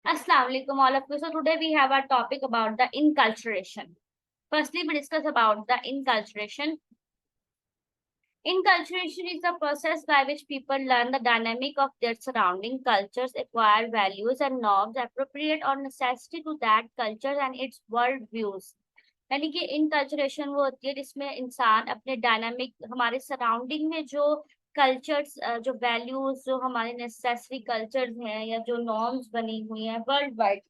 Assalamu alaikum all of you. So today we have our topic about the inculturation. Firstly, we discuss about the inculturation. Inculturation is the process by which people learn the dynamic of their surrounding cultures, acquire values and norms appropriate or necessity to that culture and its world views. यानी कि inculturation वो होती है जिसमें इंसान अपने dynamic हमारे surrounding में जो कल्चर्स जो वैल्यूज जो हमारे नेसेसरी कल्चर्स हैं या जो नॉर्म्स बनी हुई हैं वर्ल्ड वाइड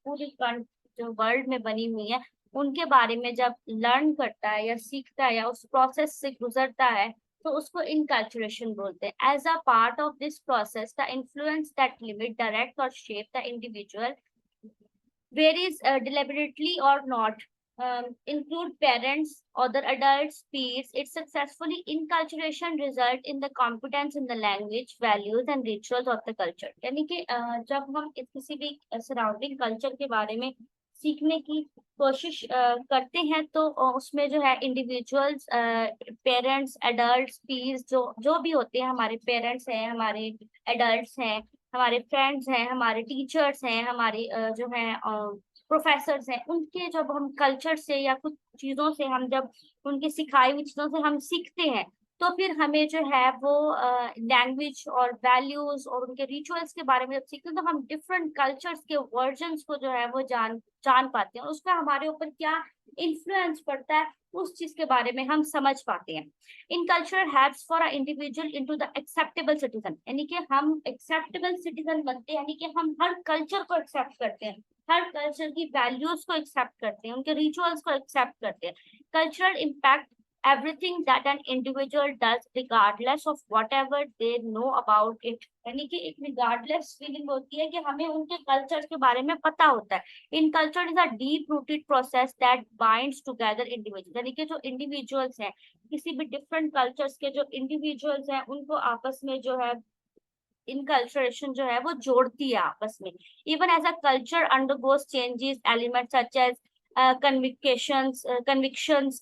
जो वर्ल्ड में बनी हुई हैं उनके बारे में जब लर्न करता है या सीखता है या उस प्रोसेस से गुजरता है तो उसको इनकल्चरेशन बोलते हैं as a part of this process the influence that limit direct और shape the individual varies deliberately or not, include parents, other adults, peers. Its successfully inculturation result in the competence in the language, values and rituals of the culture. यानी कि जब हम किसी भी surrounding culture के बारे में सीखने की कोशिश करते हैं तो उसमें जो है इंडिविजुअल्स पेरेंट्स एडल्ट्स पीर्स जो जो भी होते हैं हमारे पेरेंट्स हैं हमारे एडल्ट्स हैं हमारे फ्रेंड्स हैं हमारे टीचर्स हैं हमारे जो हैं प्रोफेसर्स हैं उनके जब हम कल्चर से या कुछ चीजों से हम जब उनकी सिखाई हुई चीजों से हम सीखते हैं तो फिर हमें जो है वो लैंग्वेज और वैल्यूज और उनके रिचुअल्स के बारे में जब सीखते हैं तो हम डिफरेंट कल्चर्स के वर्जन्स को जो है वो जान पाते हैं उसका हमारे ऊपर क्या इन्फ्लुएंस पड़ता है उस चीज के बारे में हम समझ पाते हैं in culture helps for a individual into the acceptable citizen यानी कि हम एक्सेप्टेबल सिटीजन बनते हैं यानी कि हम हर कल्चर को एक्सेप्ट करते हैं हर कल्चर की वैल्यूज को एक्सेप्ट करते हैं उनके रिचुअल्स को एक्सेप्ट करते हैं cultural impact everything that an individual does regardless of whatever they know about it यानी कि एक regardless फीलिंग होती है कि हमें उनके कल्चर के बारे में पता होता है in culture is a deep rooted process that binds together individual यानी कि जो इंडिविजुअल्स हैं किसी भी डिफरेंट कल्चर्स के जो इंडिविजुअल्स हैं उनको आपस में जो है इनकल्चरेशन जो है वो जोड़ती है आपस में even as a culture undergoes changes element such as convictions,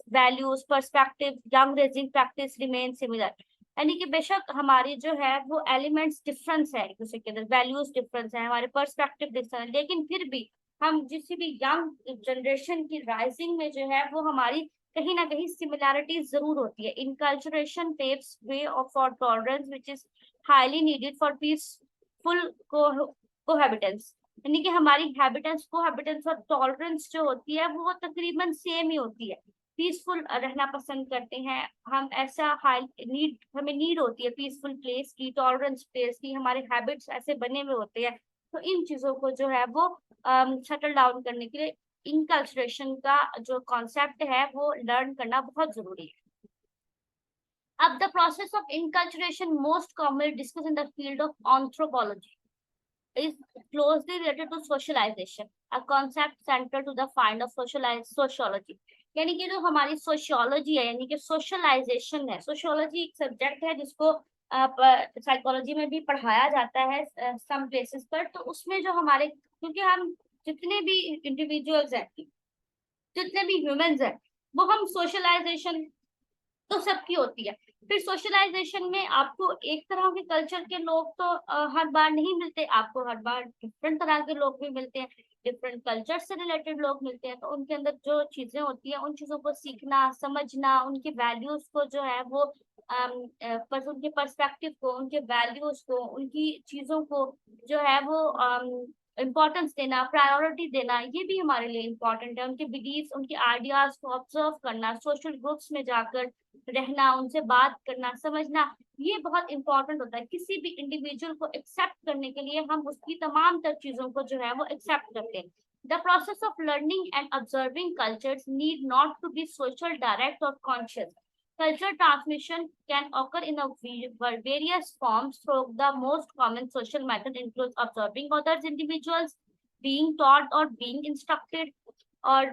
values, perspective, young raising practice remain similar. यानी कि बेशक हमारी जो है वो एलिमेंट्स डिफरेंस है एक दूसरे के अंदर वैल्यूज डिफरेंस है हमारे पर्सपेक्टिव डिफरेंस है लेकिन फिर भी हम जिस भी यंग जनरेशन की राइजिंग में जो है वो हमारी कहीं ना कहीं सिमिलैरिटीज जरूर होती है enculturation paves way of for tolerance which is highly needed for peaceful cohabitance यानी कि हमारी कोहैबिटेंस और टॉलरेंस जो होती है वो तकरीबन सेम ही होती है पीसफुल रहना पसंद करते हैं हम ऐसा हमें नीड होती है पीसफुल प्लेस की टॉलरेंस प्लेस की हमारे हैबिट्स ऐसे बने हुए होते हैं तो इन चीजों को जो है वो सेटल डाउन करने के लिए इनकल्चरेशन का जो कॉन्सेप्ट है वो लर्न करना बहुत जरूरी है अब the process of inculturation most commonly discuss in the field of anthropology is closely related to socialization, a concept central to the find of sociology. यानी कि जो हमारी सोशियोलॉजी है यानी कि सोशलाइजेशन है सोशियोलॉजी एक सब्जेक्ट है जिसको साइकोलॉजी में भी पढ़ाया जाता है सम प्लेसेस पर तो उसमें जो हमारे क्योंकि हम जितने भी इंडिविजुअल्स हैं जितने भी ह्यूमंस हैं वो हम सोशलाइजेशन तो सबकी होती है फिर सोशलाइजेशन में आपको एक तरह के कल्चर के लोग तो हर बार नहीं मिलते आपको हर बार डिफरेंट तरह के लोग भी मिलते हैं डिफरेंट कल्चर से रिलेटेड लोग मिलते हैं तो उनके अंदर जो चीजें होती हैं उन चीजों को सीखना समझना उनकी वैल्यूज को जो है वो पर उनके पर्सपेक्टिव को उनके वैल्यूज को उनकी चीजों को जो है वो इम्पोर्टेंस देना प्रायोरिटी देना ये भी हमारे लिए इम्पोर्टेंट है उनके बिलीव्स उनके आइडियाज को ऑब्जर्व करना सोशल ग्रुप्स में जाकर रहना उनसे बात करना समझना ये बहुत इंपॉर्टेंट होता है किसी भी इंडिविजुअल को एक्सेप्ट करने के लिए हम उसकी तमाम तर चीजों को जो है वो एक्सेप्ट करते हैं the process of learning and observing cultures need not to be social direct और conscious culture transmission can occur in various forms through the most common social method includes observing others individuals being taught or being instructed or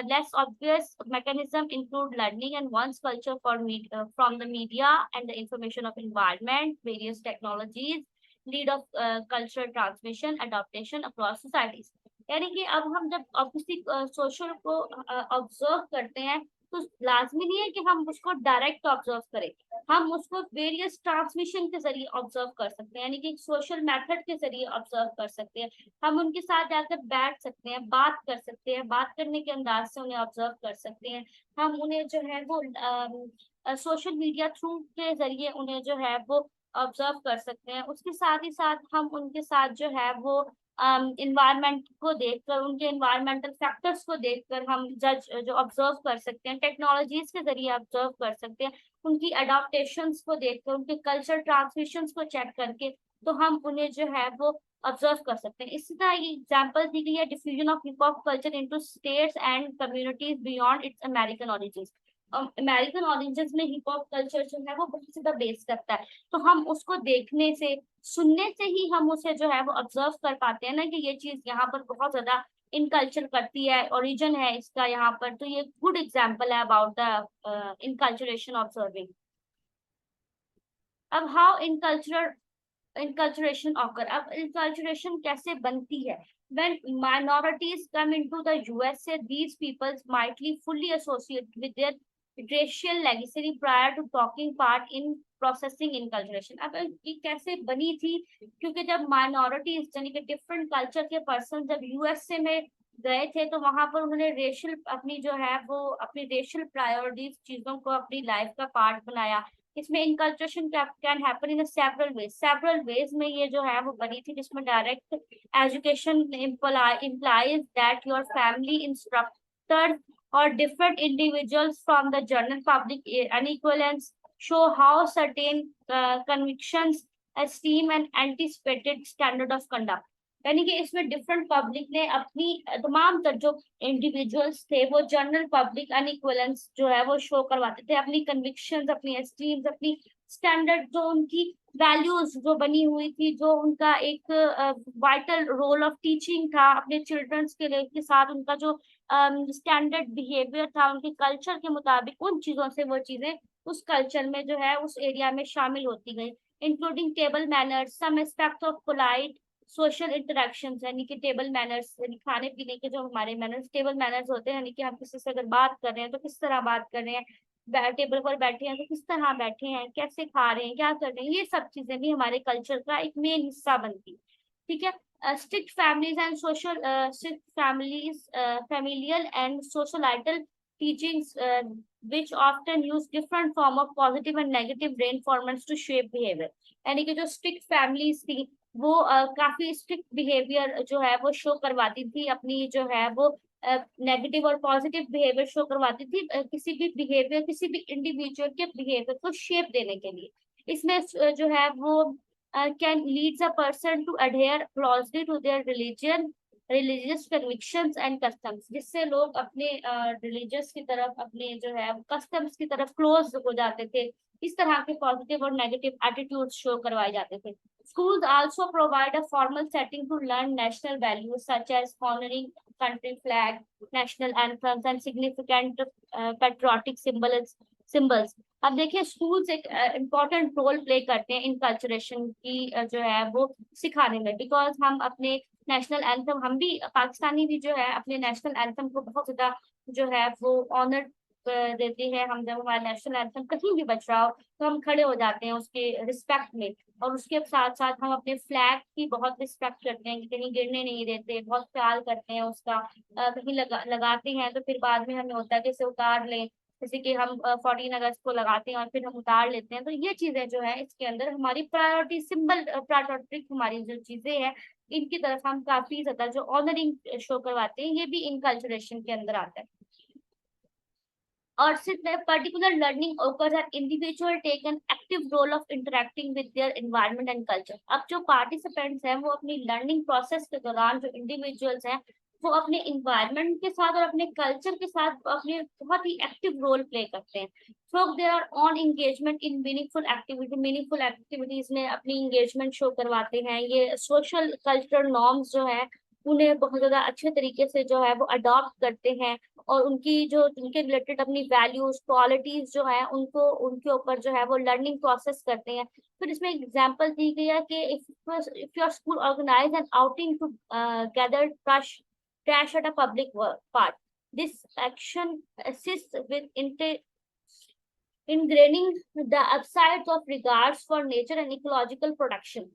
less obvious mechanism include learning and one's culture from the media and the information of environment various technologies lead of cultural transmission adaptation across societies यानी कि अब हम जब किसी social को observe करते हैं तो लाजमी नहीं है कि हम उसको डायरेक्ट ऑब्जर्व करें, हम उसको वेरियस ट्रांसमिशन के जरिए ऑब्जर्व कर सकते हैं, यानी कि सोशल मेथड के जरिए ऑब्जर्व कर सकते हैं। हम उनके साथ जाकर बैठ सकते हैं, बात कर सकते हैं, बात करने के अंदाज से उन्हें ऑब्जर्व कर सकते हैं। हम उन्हें जो है वो सोशल मीडिया थ्रू के जरिए उन्हें जो है वो ऑब्जर्व कर सकते हैं। उसके साथ ही साथ हम उनके साथ जो है वो इन्वायरमेंट को देखकर, उनके इन्वायरमेंटल फैक्टर्स को देखकर हम जज जो ऑब्जर्व कर सकते हैं, टेक्नोलॉजीज के जरिए ऑब्जर्व कर सकते हैं, उनकी अडॉप्टेशंस को देखकर, उनके कल्चर ट्रांसमिशंस को चेक करके, तो हम उन्हें जो है वो ऑब्जर्व कर सकते हैं। इसी तरह ये एग्जांपल दी गई है diffusion of hip hop culture into states and communities beyond it's American origins. American origins में हिप हॉप कल्चर जो है वो बहुत ज्यादा बेस करता है, तो हम उसको देखने से, सुनने से ही हम उसे जो है वो ऑब्जर्व कर पाते हैं ना कि ये चीज यहाँ पर बहुत ज्यादा इन कल्चर करती है, ओरिजिन है इसका यहाँ पर। तो ये गुड एग्जाम्पल है अबाउट द इनकल्चरेशन ऑब्जर्विंग। अब how in cultural enculturation occur, अब enculturation कैसे बनती है? When minorities come into the USA, these peoples might be fully associated with their racial legacy prior to taking part in processing enculturation। अब ये कैसे बनी थी? क्योंकि जब minorities यानी कि different culture के person जब USA में गए थे, तो वहां पर उन्होंने रेशियल अपनी जो है वो अपनी रेशियल प्रायोरिटीज चीजों को अपनी लाइफ का पार्ट बनाया। इसमें enculturation can happen in several ways में ये जो है वो बनी थी, जिसमें direct education implies that your family instructors or different individuals from the general public unequivalence show how certain convictions, esteem and anticipated standard of conduct। यानी कि इसमें डिफरेंट पब्लिक ने अपनी तमाम जो इंडिविजुअल्स थे वो जनरल पब्लिक अनइक्वलेंस जो है वो शो करवाते थे, अपनी कन्विक्शंस, अपनी एस्टीम्स, अपनी स्टैंडर्ड, जो उनकी वैल्यूज जो बनी हुई थी, जो उनका एक वाइटल रोल ऑफ टीचिंग था अपने चिल्ड्रंस के लिए के साथ, उनका जो स्टैंडर्ड बिहेवियर था उनके कल्चर के मुताबिक, उन चीजों से वो चीजें उस कल्चर में जो है उस एरिया में शामिल होती गई, including table manners, some aspect of polite social interactions, यानी कि टेबल मैनर्स, यानी खाने पीने के जो हमारे मैनर्स, टेबल मैनर्स होते हैं, यानी कि हम किसी से अगर बात कर रहे हैं तो किस तरह बात कर रहे हैं, टेबल पर बैठे हैं तो किस तरह बैठे हैं, कैसे खा रहे हैं, क्या कर रहे हैं, ये सब चीजें भी हमारे कल्चर का एक मेन हिस्सा बनती है। ठीक है। Strict families and social strict families familial and societal teachings which often use different form of positive and negative reinforcements to shape behavior। यानी कि जो स्ट्रिक्ट फैमिलीज थी वो काफी स्ट्रिक्ट बिहेवियर जो है वो शो करवाती थी, अपनी जो है वो नेगेटिव और पॉजिटिव बिहेवियर शो करवाती थी, किसी भी बिहेवियर, किसी भी इंडिविजुअल के बिहेवियर को शेप देने के लिए। इसमें जो है वो can leads a person to adhere closely to their religious convictions and customs, जिससे लोग अपने रिलीजियस की तरफ, अपने जो है कस्टम्स की तरफ क्लोज हो जाते थे। इस तरह के पॉजिटिव और नेगेटिव एटीट्यूड शो करवाए जाते थे। Schools also provide a formal setting to learn national values such as honoring country flag, national anthems and significant patriotic symbols। अब देखिए स्कूल्स एक इम्पोर्टेंट रोल प्ले करते हैं इन कल्चरेशन की जो है वो सिखाने में, बिकॉज हम अपने नेशनल एंथम, हम भी पाकिस्तानी भी जो है अपने नेशनल एंथम को बहुत ज्यादा जो है वो ऑनर देते हैं। हम जब हमारा नेशनल एंथम कहीं भी बज रहा हो तो हम खड़े हो जाते हैं उसके रिस्पेक्ट में, और उसके साथ साथ हम अपने फ्लैग की बहुत रिस्पेक्ट करते हैं कि कहीं गिरने नहीं देते, बहुत ख्याल करते हैं उसका। कहीं लगाते हैं तो फिर बाद में हमें होता है कि इसे उतार लें, जैसे कि हम 14 अगस्त को लगाते हैं और फिर हम उतार लेते हैं। तो ये चीजें जो है इसके अंदर हमारी प्रायोरिटी सिंबल, प्रायोरिटिक हमारी जो चीजें हैं इनकी तरफ हम काफी ज्यादा जो ऑनरिंग शो करवाते हैं, ये भी इनकल्चरेशन के अंदर आता है। और सिर्फ particular learning occurs as individual take an active role of interacting with their environment and culture। अब जो पार्टिसिपेंट्स हैं वो अपनी लर्निंग प्रोसेस के दौरान, जो इंडिविजुअल्स हैं वो अपने इन्वायरमेंट के साथ और अपने कल्चर के साथ अपने बहुत ही एक्टिव रोल प्ले करते हैं। Through their on engagement in meaningful activities में अपनी एंगेजमेंट शो करवाते हैं। ये सोशल कल्चरल नॉर्म्स जो है उन्हें बहुत ज्यादा अच्छे तरीके से जो है वो अडॉप्ट करते हैं, और उनकी जो उनके रिलेटेड अपनी वैल्यूज, क्वालिटीज जो है उनको उनके ऊपर जो है वो लर्निंग प्रोसेस करते हैं। फिर इसमें एग्जांपल दी गई है कि if your school organize an outing to gather trash at a public park. This action assists with ingraining the upsides of regards for nature and ecological protection.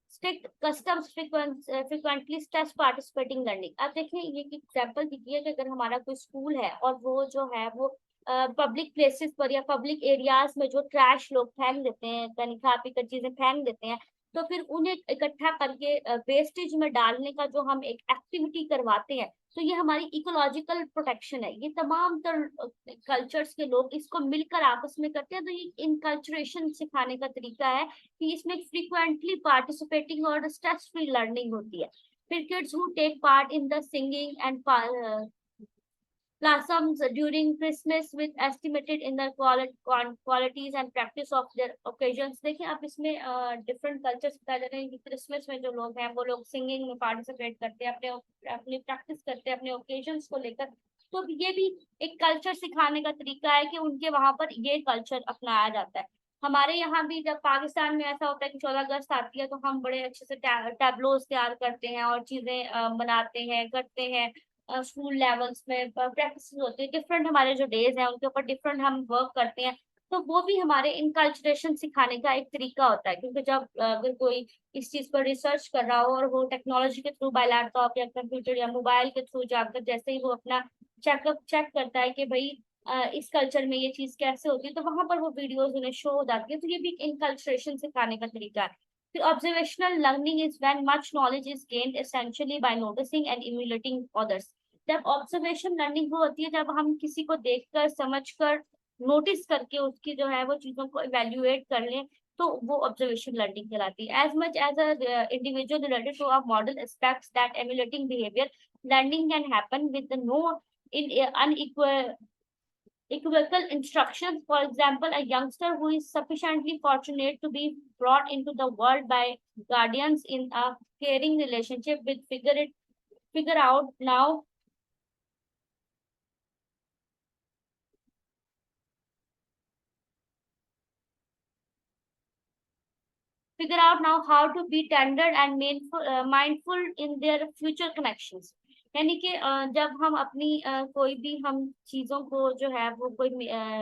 Strict customs frequently stress participating learning. अब देखिए ये example दीजिए कि अगर हमारा कोई school है और वो जो है वो पब्लिक प्लेसेस पर या पब्लिक एरियाज में जो ट्रैश लोग फेंक देते हैं, यानी खा पी कर चीजें फेंक देते हैं, तो फिर उन्हें इकट्ठा करके वेस्टेज में डालने का जो हम एक एक्टिविटी करवाते हैं, तो ये हमारी इकोलॉजिकल प्रोटेक्शन है। ये तमाम कल्चर्स के लोग इसको मिलकर आपस में करते हैं, तो ये इनकल्चरेशन सिखाने का तरीका है कि इसमें फ्रीक्वेंटली पार्टिसिपेटिंग और स्ट्रेस फ्री लर्निंग होती है। फिर kids who take part in the singing and blossoms during Christmas with estimated in the qualities and practice of their occasions। देखिए आप इसमें डिफरेंट कल्चर्स बता रहे हैं कि क्रिसमस में जो लोग हैं वो लोग सिंगिंग में पार्टिसिपेट करते हैं, अपनी प्रैक्टिस करते हैं अपने ओकेजन्स को लेकर। तो ये भी एक कल्चर सिखाने का तरीका है कि उनके वहां पर ये कल्चर अपनाया जाता है। हमारे यहाँ भी जब पाकिस्तान में ऐसा होता है कि 14 अगस्त आती है, तो हम बड़े अच्छे से टैबलोज तैयार करते हैं और चीजें बनाते हैं करते हैं। स्कूल लेवल्स में प्रैक्टिस होती है, डिफरेंट हमारे जो डेज हैं उनके ऊपर डिफरेंट हम वर्क करते हैं। तो वो भी हमारे इनकल्चरेशन सिखाने का एक तरीका होता है, क्योंकि जब अगर कोई इस चीज पर रिसर्च कर रहा हो और वो टेक्नोलॉजी के थ्रू बाय लैपटॉप या कंप्यूटर या मोबाइल के थ्रू जाकर जैसे ही वो अपना चेक करता है कि भाई इस कल्चर में ये चीज कैसे होती है, तो वहां पर वो वीडियोज उन्हें शो हो जाती है। तो ये भी इनकल्चरेशन सिखाने का तरीका है। फिर observational learning is when much knowledge is gained essentially by noticing and emulating others. जब ऑब्जर्वेशन लर्निंग वो होती है जब हम किसी को देखकर समझकर नोटिस करके उसकी जो है वो चीजों को इवेल्युएट कर लें, तो वो ऑब्जर्वेशन लर्निंग कहलाती है। As much as a individual related to a model aspects that emulating behaviour, learning can happen with no in unequal equivocal instructions. For example, a youngster who is sufficiently fortunate to be brought into the world by guardians in a caring relationship with figure out now how to be tender and mindful in their future connections। यानी कि जब हम अपनी कोई भी हम चीजों को जो है वो कोई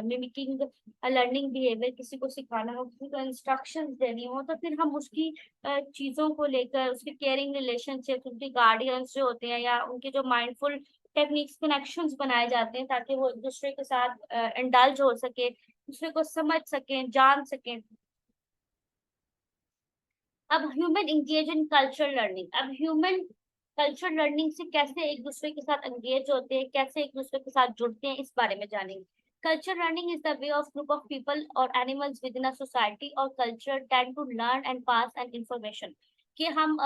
मिमिकिंग लर्निंग बिहेवियर किसी को सिखाना हो, किसी को इंस्ट्रक्शंस देनी हो, तो फिर हम उसकी चीजों को लेकर उसके केयरिंग रिलेशनशिप, उनके गार्डियंस जो होते हैं या उनके जो माइंडफुल टेक्निक्स कनेक्शंस बनाए जाते हैं ताकि वो एक दूसरे के साथ इंडल्ज हो सके, दूसरे को समझ सकें, जान सकें। अब human engage in cultural learning. अब ह्यूमन कल्चरल लर्निंग से कैसे एक दूसरे के साथ एंगेज होते हैं, कैसे एक दूसरे के साथ जुड़ते हैं, इस बारे में जानेंगे। Culture learning is the way of group of people और animals with in a society और culture tend to learn and pass an information. कि हम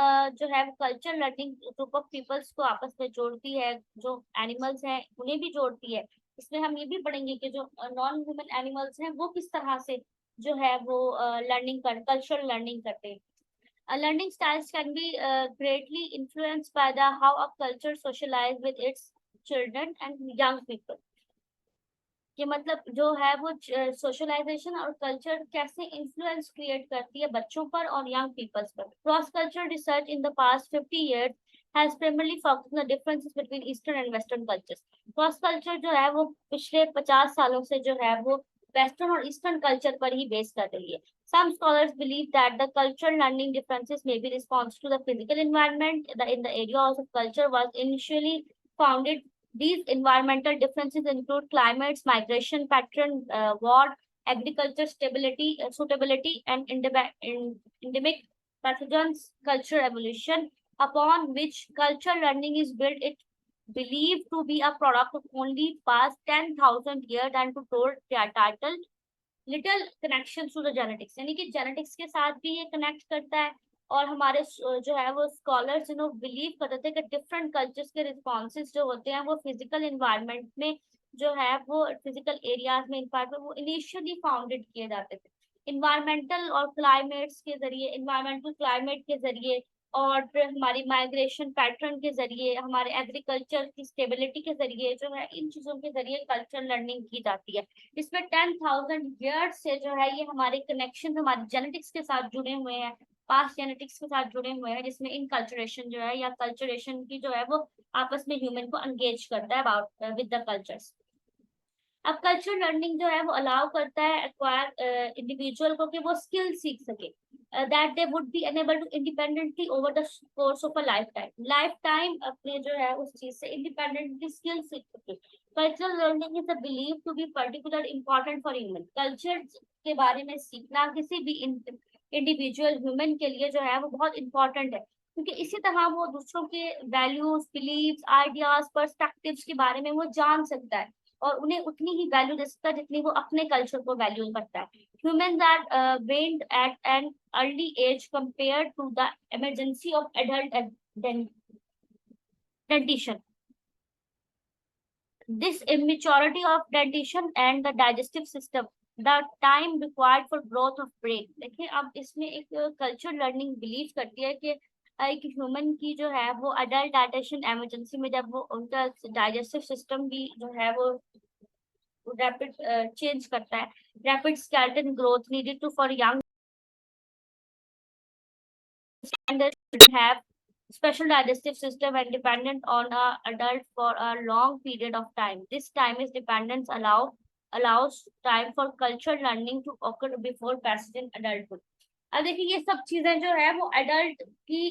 जो है culture learning group of peoples को आपस में जोड़ती है, जो एनिमल्स हैं उन्हें भी जोड़ती है। इसमें हम ये भी पढ़ेंगे कि जो नॉन ह्यूमन एनिमल्स हैं वो किस तरह से जो है वो कल्चरल लर्निंग करते हैं। Learning styles can be greatly influenced by the how a culture socialize with its children and young people। कि मतलब जो है वो सोशलाइजेशन और कल्चर कैसे इन्फ्लुएंस क्रिएट करती है बच्चों पर और यंग पीपल्स पर। Cross culture research in the past 50 years has primarily focused on the differences between eastern and western cultures। Cross culture जो है वो पिछले 50 सालों से जो है वो वेस्टर्न और ईस्टर्न कल्चर पर ही बेस कर रही है। Some scholars believe that the cultural learning differences may be response to the physical environment in the area of culture was initially founded। These environmental differences include climates, migration pattern, war, agriculture stability, suitability, and endemic pathogens, cultural evolution, upon which cultural learning is built. It believed to be a product of only past 10,000 years and to told their title little connection to the genetics. यानी कि genetics के साथ भी ये connect करता है। और हमारे जो है वो स्कॉलर्स बिलीव करते थे कि डिफरेंट कल्चर्स के रिस्पॉन्सेज जो होते हैं वो फिजिकल इन्वायरमेंट में जो है वो फिजिकल एरियाज में इन्वायरमेंट वो इनिशियली फाउंडेड किए जाते थे। इन्वायरमेंटल और क्लाइमेट्स के जरिए, इन्वायरमेंटल क्लाइमेट के जरिए और फिर हमारी माइग्रेशन पैटर्न के जरिए, हमारे एग्रीकल्चर की स्टेबिलिटी के जरिए जो है इन चीजों के जरिए कल्चर लर्निंग की जाती है। इसमें 10,000 years से जो है ये हमारे कनेक्शन हमारे जेनेटिक्स के साथ जुड़े हुए हैं। पास्ट जेनेटिक्स के साथ जुड़े हुए हैं, जिसमें इनकल्चरेशन जो है या कल्चरेशन की जो है वो आपस में ह्यूमन को एंगेज करता है अबाउट विद द कल्चर्स। अब कल्चर लर्निंग जो है वो अलाउ करता है एक्वायर इंडिविजुअल को कि वो स्किल सीख सके that they would be enable to independently over the course of a lifetime अपने जो है उस चीज से इंडिपेंडेंटली स्किल सीख सके। Cultural learning is a believe to be particular important for human. Culture के बारे में सीखना किसी भी इंडिविजुअल ह्यूमन के लिए जो है वो बहुत इंपॉर्टेंट है, क्योंकि इसी तरह वो दूसरों के वैल्यूज, बिलीव्स, आइडियाज, पर्सपेक्टिव्स के बारे में वो जान सकता है और उन्हें उतनी ही वैल्यू दे सकता है जितनी वो अपने कल्चर को वैल्यू करता है। Humans are weaned at an early age compared to the emergency of adult dentition. This immaturity of dentition and the digestive system, the time required for growth of brain। देखिए अब इसमें एक culture learning believe करती है कि एक human की जो है वो अडल्ट डाइजेशन इमरजेंसी में जब वो उनका डाइजेस्टिव सिस्टम भी जो है वो रैपिड चेंज करता है, rapid skeleton growth needed to for young have special digestive system and dependent on a adult for a long period of time. This time is dependence allows time for cultural learning to occur before passage in adulthood। अब देखिए ये सब चीजें जो है वो adult की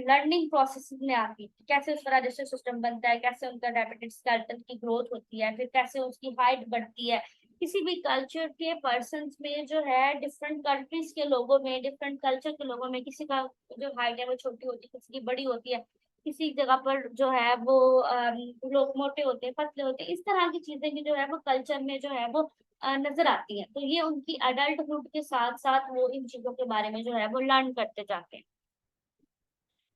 learning process में आती है, कैसे उसका डाइजेस्टिव सिस्टम बनता है, कैसे उनका रैपिड स्केलेटन की ग्रोथ होती है, फिर कैसे उसकी हाइट बढ़ती है। किसी भी कल्चर के पर्सन्स में जो है डिफरेंट कंट्रीज के लोगों में, डिफरेंट कल्चर के लोगों में किसी का जो हाइट है वो छोटी होती है, किसी की बड़ी होती है, किसी जगह पर जो है वो लोग मोटे होते हैं, पतले होते हैं। इस तरह की चीजें भी जो है वो कल्चर में जो है वो नजर आती है। तो ये उनकी अडल्टहुड के साथ साथ वो इन चीजों के बारे में जो है वो लर्न करते जाते हैं।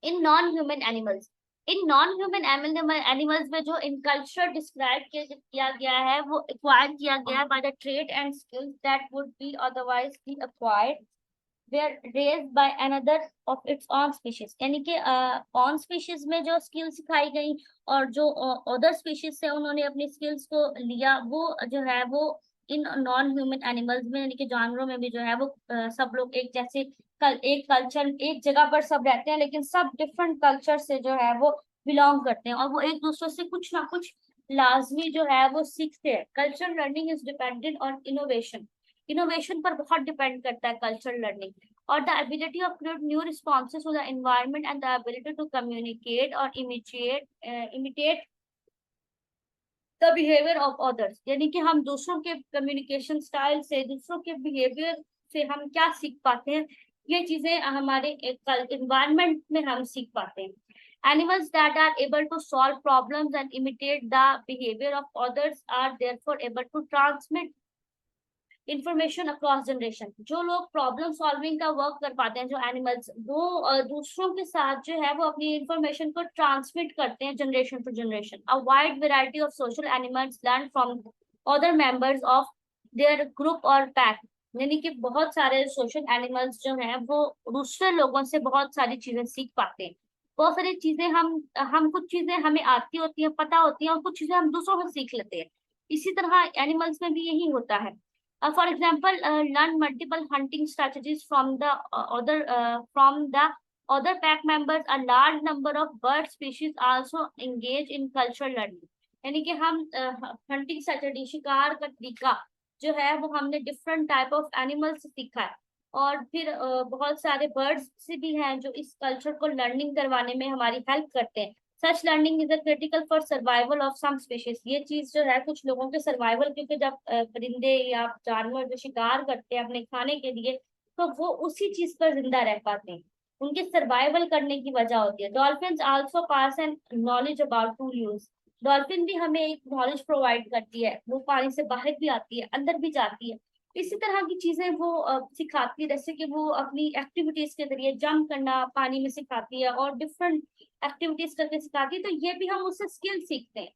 In non human animals, animals में जो इन कल्चर डिस्क्राइब किया गया है वो एक्वायर किया गया by the trade and skills that would be otherwise B acquired were raised by another of its own species। यानी कि ऑन स्पीशीज में जो स्किल सिखाई गई और जो अदर स्पीशीज से उन्होंने अपनी स्किल्स को लिया, वो जो है वो इन नॉन ह्यूमन एनिमल्स में यानी कि जानवरों में भी जो है वो सब लोग एक जैसे एक कल्चर, एक जगह पर सब रहते हैं, लेकिन सब डिफरेंट कल्चर से जो है वो बिलोंग करते हैं और वो एक दूसरे से कुछ ना कुछ लाजमी जो है वो सीखते हैं। Culture learning is dependent on innovation. Innovation पर बहुत डिपेंड करता है कल्चर लर्निंग, और the ability of create new responses to the environment and the ability to communicate और imitate the behaviour of others. यानी कि हम दूसरों के कम्युनिकेशन स्टाइल से, दूसरों के बिहेवियर से हम क्या सीख पाते हैं, ये चीजें हमारे एनवायरनमेंट में हम सीख पाते हैं। Animals that are able to solve problems and imitate the behavior of others are therefore able to transmit information across generation. जो लोग प्रॉब्लम सॉल्विंग का वर्क कर पाते हैं, जो एनिमल्स, वो दूसरों के साथ जो है वो अपनी इंफॉर्मेशन को ट्रांसमिट करते हैं generation to generation. A wide variety of social animals learn from other members of their group और पैक। यानी कि बहुत सारे सोशल एनिमल्स जो हैं वो दूसरे लोगों से बहुत सारी चीजें सीख पाते हैं। बहुत सारी चीजें हम कुछ चीजें हमें आती होती हैं, पता होती हैं, और कुछ चीजें हम दूसरों से सीख लेते हैं। इसी तरह एनिमल्स में भी यही होता है। For example, learn multiple hunting strategies from the other pack members। A large number of bird species also engage in cultural learning। यानी कि हम hunting strategy, शिकार का तरीका जो है वो हमने डिफरेंट टाइप ऑफ एनिमल्स से सीखा है, और फिर बहुत सारे बर्ड्स से भी हैं जो इस कल्चर को लर्निंग करवाने में हमारी हेल्प करते हैं। Such learning is a critical for survival of some species. ये चीज जो है कुछ लोगों के सर्वाइवल, क्योंकि जब परिंदे या जानवर जो शिकार करते हैं अपने खाने के लिए, तो वो उसी चीज पर जिंदा रह पाते हैं, उनके सर्वाइवल करने की वजह होती है। Dolphin also pass an knowledge about to use. Dolphin भी हमें एक नॉलेज प्रोवाइड करती है, वो पानी से बाहर भी आती है, अंदर भी जाती है। इसी तरह की चीजें वो सिखाती है, जैसे कि वो अपनी एक्टिविटीज के जरिए जंप करना पानी में सिखाती है और डिफरेंट एक्टिविटीज करके सिखाती है। तो ये भी हम उससे स्किल सीखते हैं।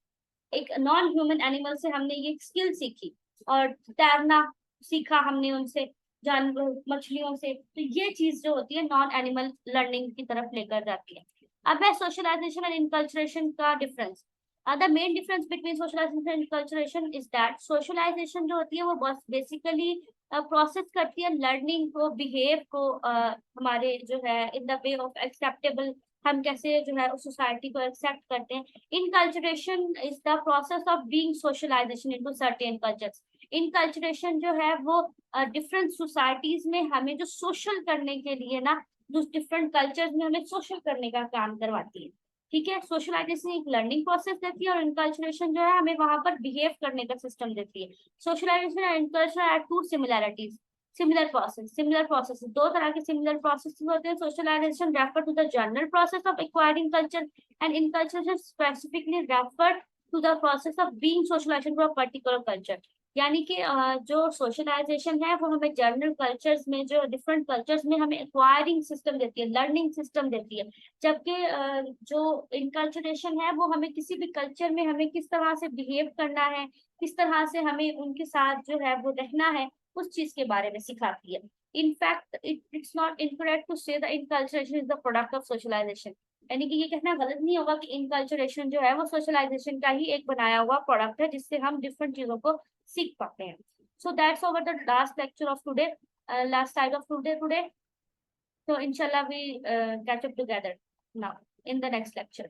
एक नॉन ह्यूमन एनिमल से हमने ये स्किल सीखी, और तैरना सीखा हमने उनसे, जानवर, मछलियों से। तो ये चीज जो होती है नॉन एनिमल लर्निंग की तरफ लेकर जाती है। अब है सोशलाइजेशन एंड इनकल्चरेशन का difference. The main difference between socialization and enculturation is that socialization जो होती है वो बस बेसिकली प्रोसेस करती है लर्निंग को, बिहेव को, हमारे जो है in the way of acceptable, हम कैसे जो है उस सोसाइटी को एक्सेप्ट करते हैं। Enculturation is the process of being socialization into certain cultures. Enculturation जो है वो डिफरेंट सोसाइटीज में हमें जो सोशल करने के लिए ना, जो डिफरेंट कल्चर्स में हमें सोशल करने का काम करवाती है। ठीक है, सोशलाइजेशन एक लर्निंग प्रोसेस देती है और इनकल्चरेशन जो है हमें वहां पर बिहेव करने का सिस्टम देती है। Socialization and enculture are two similarities, similar process, दो तरह के सिमिलर प्रोसेस होते हैं। Socialization refer to the general process of acquiring culture and enculturation specifically refer to the process of being socialization for a particular culture. यानी कि जो socialisation है वो हमें जनरल कल्चर्स में, जो डिफरेंट कल्चर्स में हमें एक्वायरिंग सिस्टम देती है, लर्निंग सिस्टम देती है। जबकि जो इनकल्चरेशन है वो हमें किसी भी कल्चर में हमें किस तरह से बिहेव करना है, किस तरह से हमें उनके साथ जो है वो रहना है, उस चीज के बारे में सिखाती है। In fact it's not incorrect to say the enculturation is the product of socialization. यानी कि ये कहना गलत नहीं होगा कि इनकल्चरेशन जो है वो सोशलाइजेशन का ही एक बनाया हुआ प्रोडक्ट है, जिससे हम डिफरेंट चीजों को सीख पाते हैं। So that's over the last lecture of today, last side of today. So inshallah we catch up together now in the next lecture.